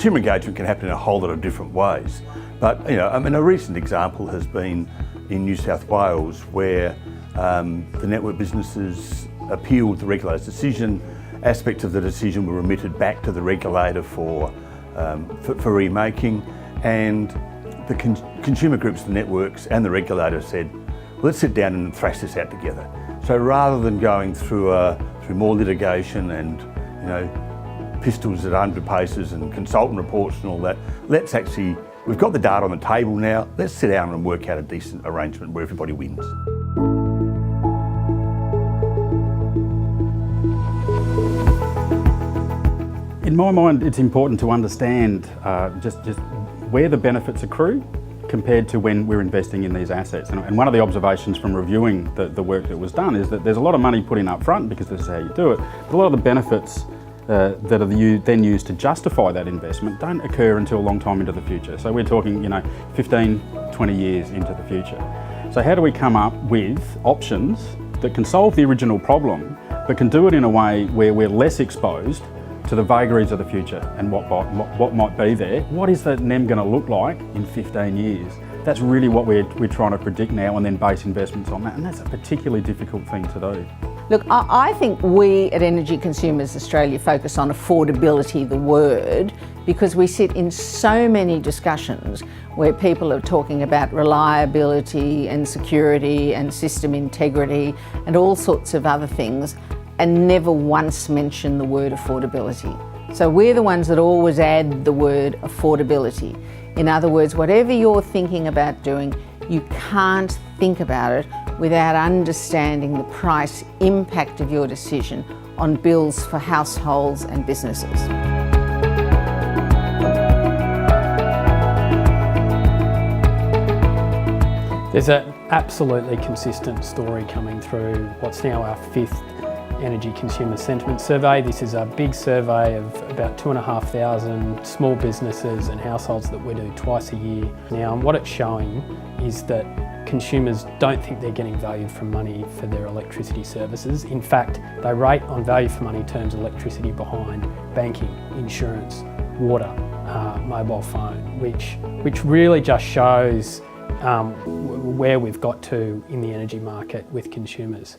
consumer engagement can happen in a whole lot of different ways. But a recent example has been in New South Wales, where the network businesses appealed the regulator's decision. Aspects of the decision were remitted back to the regulator for remaking, and the consumer groups, the networks and the regulator said, let's sit down and thrash this out together. So rather than going through more litigation and pistols at 100 paces and consultant reports and all that, we've got the data on the table now, let's sit down and work out a decent arrangement where everybody wins. In my mind, it's important to understand just where the benefits accrue compared to when we're investing in these assets. And one of the observations from reviewing the work that was done is that there's a lot of money put in up front because this is how you do it. But a lot of the benefits that are then used to justify that investment don't occur until a long time into the future. So we're talking 15, 20 years into the future. So how do we come up with options that can solve the original problem, but can do it in a way where we're less exposed to the vagaries of the future and what might be there? What is the NEM going to look like in 15 years? That's really what we're trying to predict now, and then base investments on that, and that's a particularly difficult thing to do. Look, I think we at Energy Consumers Australia focus on affordability, the word, because we sit in so many discussions where people are talking about reliability and security and system integrity and all sorts of other things, and never once mention the word affordability. So we're the ones that always add the word affordability. In other words, whatever you're thinking about doing, you can't think about it without understanding the price impact of your decision on bills for households and businesses. There's an absolutely consistent story coming through what's now our 5th Energy Consumer Sentiment Survey. This is a big survey of about 2,500 small businesses and households that we do twice a year. Now, what it's showing is that consumers don't think they're getting value for money for their electricity services. In fact, they rate on value for money terms electricity behind banking, insurance, water, mobile phone, which really just shows where we've got to in the energy market with consumers.